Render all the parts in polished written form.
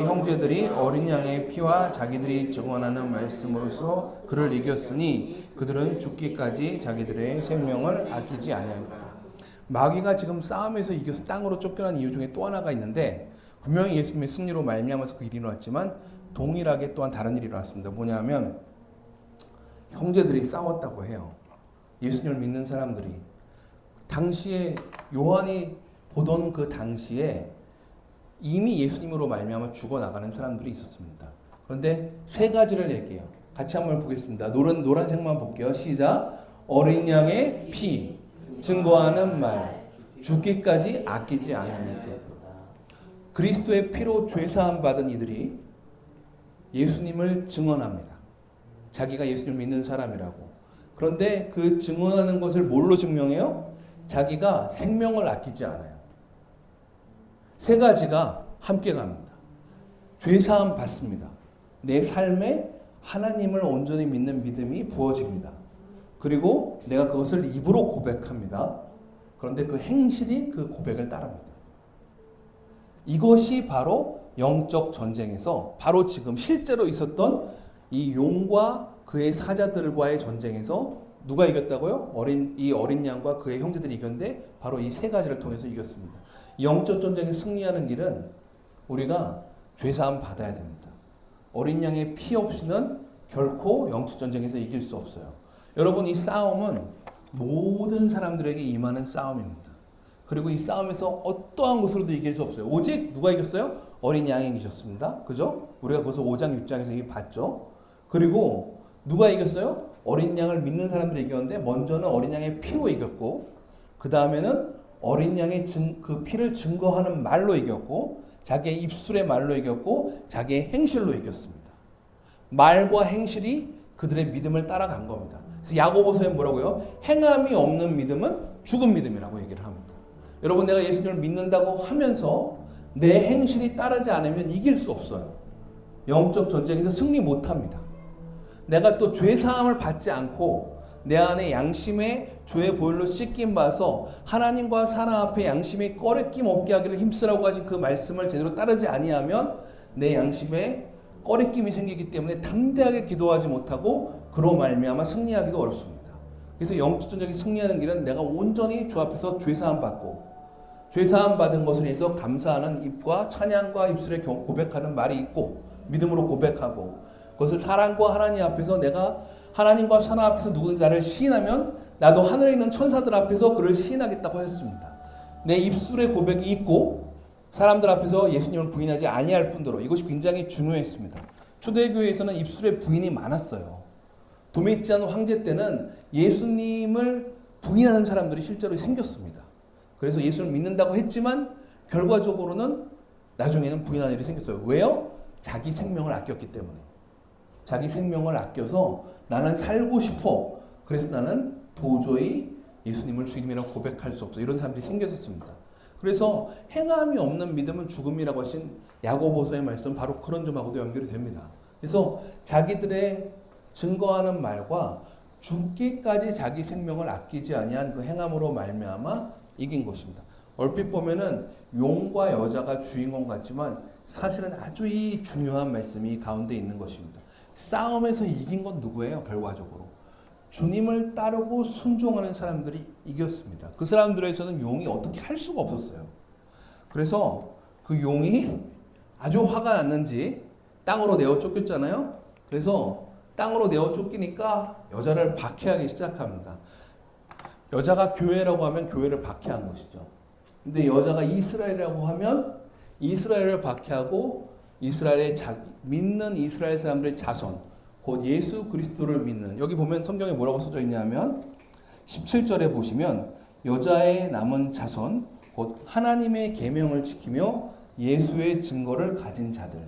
형제들이 어린 양의 피와 자기들이 증언하는 말씀으로써 그를 이겼으니 그들은 죽기까지 자기들의 생명을 아끼지 아니하였다. 마귀가 지금 싸움에서 이겨서 땅으로 쫓겨난 이유 중에 또 하나가 있는데, 분명히 예수님의 승리로 말미암아서 그 일이 일어났지만 동일하게 또한 다른 일이 일어났습니다. 뭐냐면 형제들이 싸웠다고 해요. 예수님을 믿는 사람들이. 당시에 요한이 보던 그 당시에 이미 예수님으로 말미암아 죽어나가는 사람들이 있었습니다. 그런데 세 가지를 얘기해요. 같이 한번 보겠습니다. 노란색만 볼게요. 시작. 어린 양의 피, 증거하는 말, 죽기까지 아끼지 아니하였다. 그리스도의 피로 죄사함 받은 이들이 예수님을 증언합니다. 자기가 예수님을 믿는 사람이라고. 그런데 그 증언하는 것을 뭘로 증명해요? 자기가 생명을 아끼지 않아요. 세 가지가 함께 갑니다. 죄사함 받습니다. 내 삶에 하나님을 온전히 믿는 믿음이 부어집니다. 그리고 내가 그것을 입으로 고백합니다. 그런데 그 행실이 그 고백을 따릅니다. 이것이 바로 영적 전쟁에서, 바로 지금 실제로 있었던 이 용과 그의 사자들과의 전쟁에서 누가 이겼다고요? 이 어린 양과 그의 형제들이 이겼는데 바로 이 세 가지를 통해서 이겼습니다. 영적 전쟁에 승리하는 길은 우리가 죄사함 받아야 됩니다. 어린 양의 피 없이는 결코 영적 전쟁에서 이길 수 없어요. 여러분, 이 싸움은 모든 사람들에게 임하는 싸움입니다. 그리고 이 싸움에서 어떠한 것으로도 이길 수 없어요. 오직 누가 이겼어요? 어린 양이 이기셨습니다. 그죠? 우리가 벌써 5장 6장에서 이게 봤죠. 그리고 누가 이겼어요? 어린 양을 믿는 사람들이 이겼는데, 먼저는 어린 양의 피로 이겼고, 그 다음에는 어린 양의 그 피를 증거하는 말로 이겼고, 자기의 입술의 말로 이겼고, 자기의 행실로 이겼습니다. 말과 행실이 그들의 믿음을 따라간 겁니다. 그래서 야고보서에 뭐라고요? 행함이 없는 믿음은 죽은 믿음이라고 얘기를 합니다. 여러분, 내가 예수님을 믿는다고 하면서 내 행실이 따르지 않으면 이길 수 없어요. 영적 전쟁에서 승리 못합니다. 내가 또 죄사함을 받지 않고 내 안에 양심의 주의 보혈로 씻김 받아서 하나님과 사람 앞에 양심이 꺼리낌 없게 하기를 힘쓰라고 하신 그 말씀을 제대로 따르지 아니하면 내 양심에 꺼리낌이 생기기 때문에 담대하게 기도하지 못하고 그로 말미암아 승리하기도 어렵습니다. 그래서 영적 전쟁에 승리하는 길은 내가 온전히 주 앞에서 죄사함 받고, 죄사함 받은 것을 위해서 감사하는 입과 찬양과 입술에 고백하는 말이 있고, 믿음으로 고백하고, 그것을 사랑과 하나님 앞에서, 내가 하나님과 사람 앞에서 누군지 나를 시인하면 나도 하늘에 있는 천사들 앞에서 그를 시인하겠다고 하셨습니다. 내 입술에 고백이 있고 사람들 앞에서 예수님을 부인하지 아니할 뿐더러 이것이 굉장히 중요했습니다. 초대교회에서는 입술에 부인이 많았어요. 도미티안 황제 때는 예수님을 부인하는 사람들이 실제로 생겼습니다. 그래서 예수를 믿는다고 했지만 결과적으로는 나중에는 부인하는 일이 생겼어요. 왜요? 자기 생명을 아꼈기 때문에. 자기 생명을 아껴서 나는 살고 싶어. 그래서 나는 도저히 예수님을 주님이라고 고백할 수 없어. 이런 사람들이 생겼었습니다. 그래서 행함이 없는 믿음은 죽음이라고 하신 야고보서의 말씀은 바로 그런 점하고도 연결이 됩니다. 그래서 자기들의 증거하는 말과 죽기까지 자기 생명을 아끼지 아니한 그 행함으로 말미암아 이긴 것입니다. 얼핏 보면은 용과 여자가 주인공 같지만 사실은 아주 이 중요한 말씀이 가운데 있는 것입니다. 싸움에서 이긴 건 누구예요? 결과적으로 주님을 따르고 순종하는 사람들이 이겼습니다. 그 사람들에서는 용이 어떻게 할 수가 없었어요. 그래서 그 용이 아주 화가 났는지 땅으로 내어 쫓겼잖아요. 그래서 땅으로 내어 쫓기니까 여자를 박해하기 시작합니다. 여자가 교회라고 하면 교회를 박해한 것이죠. 근데 여자가 이스라엘이라고 하면 이스라엘을 박해하고 이스라엘의 믿는 이스라엘 사람들의 자손, 곧 예수 그리스도를 믿는, 여기 보면 성경에 뭐라고 써져 있냐면 17절에 보시면 여자의 남은 자손, 곧 하나님의 계명을 지키며 예수의 증거를 가진 자들,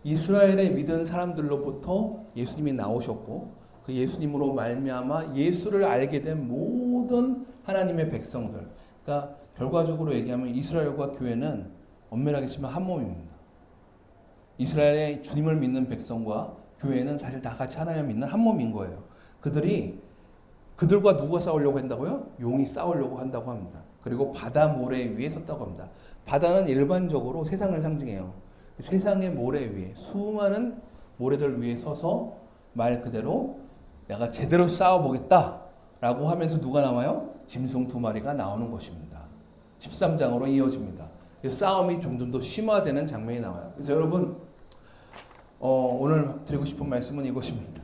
이스라엘의 믿은 사람들로부터 예수님이 나오셨고 그 예수님으로 말미암아 예수를 알게 된 모든 하나님의 백성들, 그러니까 결과적으로 얘기하면 이스라엘과 교회는 엄밀하게 치면 한 몸입니다. 이스라엘의 주님을 믿는 백성과 교회는 사실 다 같이 하나님을 믿는 한 몸인 거예요. 그들과 누가 싸우려고 한다고요? 용이 싸우려고 한다고 합니다. 그리고 바다 모래 위에 섰다고 합니다. 바다는 일반적으로 세상을 상징해요. 세상의 모래 위에 수많은 모래들 위에 서서 말 그대로 내가 제대로 싸워보겠다라고 하면서 누가 나와요? 짐승 2마리가 나오는 것입니다. 13장으로 이어집니다. 싸움이 점점 더 심화되는 장면이 나와요. 그래서 여러분 오늘 드리고 싶은 말씀은 이것입니다.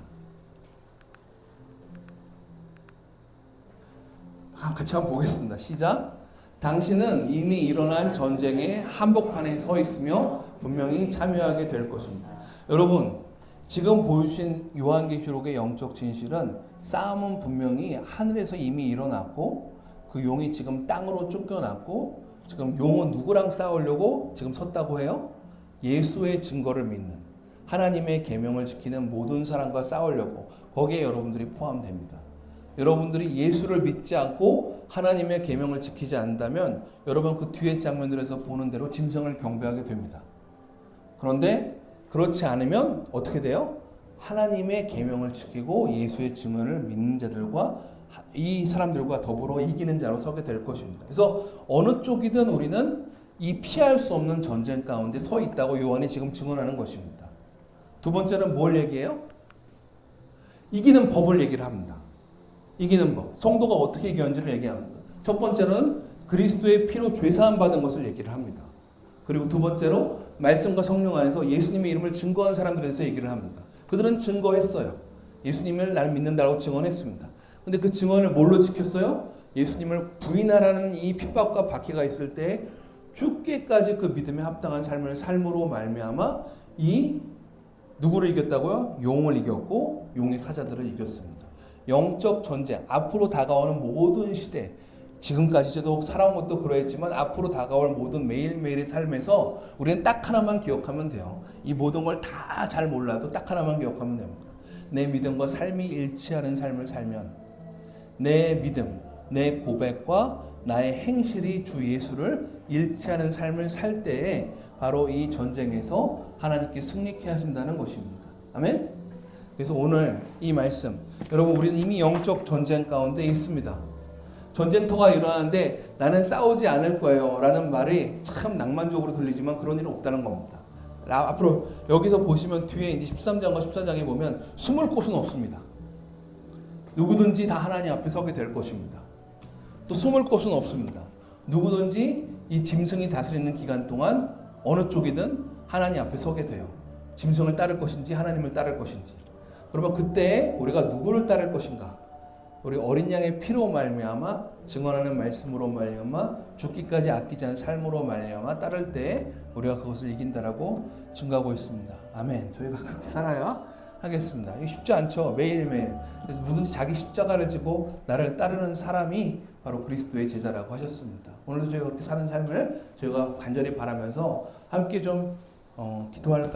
같이 한번 보겠습니다. 시작. 당신은 이미 일어난 전쟁의 한복판에 서 있으며 분명히 참여하게 될 것입니다. 여러분, 지금 보여주신 요한계시록의 영적 진실은 싸움은 분명히 하늘에서 이미 일어났고 그 용이 지금 땅으로 쫓겨났고 지금 용은 누구랑 싸우려고 지금 섰다고 해요? 예수의 증거를 믿는 하나님의 계명을 지키는 모든 사람과 싸우려고 거기에 여러분들이 포함됩니다. 여러분들이 예수를 믿지 않고 하나님의 계명을 지키지 않는다면 여러분 그 뒤에 장면들에서 보는 대로 짐승을 경배하게 됩니다. 그런데 그렇지 않으면 어떻게 돼요? 하나님의 계명을 지키고 예수의 증언을 믿는 자들과 이 사람들과 더불어 이기는 자로 서게 될 것입니다. 그래서 어느 쪽이든 우리는 이 피할 수 없는 전쟁 가운데 서 있다고 요한이 지금 증언하는 것입니다. 두 번째는 뭘 얘기해요? 이기는 법을 얘기를 합니다. 이기는 법. 성도가 어떻게 이기는지를 얘기합니다. 첫 번째는 그리스도의 피로 죄사함 받은 것을 얘기를 합니다. 그리고 두 번째로 말씀과 성령 안에서 예수님의 이름을 증거한 사람들에 대해서 얘기를 합니다. 그들은 증거했어요. 예수님을 나를 믿는다고 증언했습니다. 근데 그 증언을 뭘로 지켰어요? 예수님을 부인하라는 이 핍박과 박해가 있을 때 죽기까지 그 믿음에 합당한 삶을 삶으로 말미암아 이 누구를 이겼다고요? 용을 이겼고 용의 사자들을 이겼습니다. 영적 전쟁, 앞으로 다가오는 모든 시대, 지금까지도 살아온 것도 그러했지만 앞으로 다가올 모든 매일매일의 삶에서 우리는 딱 하나만 기억하면 돼요. 이 모든 걸 다 잘 몰라도 딱 하나만 기억하면 됩니다. 내 믿음과 삶이 일치하는 삶을 살면 내 믿음, 내 고백과 나의 행실이 주 예수를 일치하는 삶을 살 때에 바로 이 전쟁에서 하나님께 승리케 하신다는 것입니다. 아멘? 그래서 오늘 이 말씀, 여러분 우리는 이미 영적 전쟁 가운데 있습니다. 전쟁터가 일어나는데 나는 싸우지 않을 거예요 라는 말이 참 낭만적으로 들리지만 그런 일은 없다는 겁니다. 앞으로 여기서 보시면 뒤에 이제 13장과 14장에 보면 숨을 곳은 없습니다. 누구든지 다 하나님 앞에 서게 될 것입니다. 또 숨을 곳은 없습니다. 누구든지 이 짐승이 다스리는 기간 동안 어느 쪽이든 하나님 앞에 서게 돼요. 짐승을 따를 것인지 하나님을 따를 것인지. 그러면 그때 우리가 누구를 따를 것인가? 우리 어린 양의 피로 말미암아 증언하는 말씀으로 말미암아 죽기까지 아끼지 않은 삶으로 말미암아 따를 때 우리가 그것을 이긴다라고 증거하고 있습니다. 아멘. 저희가 그렇게 살아야 하겠습니다. 이거 쉽지 않죠. 매일매일. 그래서 누구든지 자기 십자가를 지고 나를 따르는 사람이 바로 그리스도의 제자라고 하셨습니다. 오늘도 저희가 그렇게 사는 삶을 저희가 간절히 바라면서 함께 좀 기도할까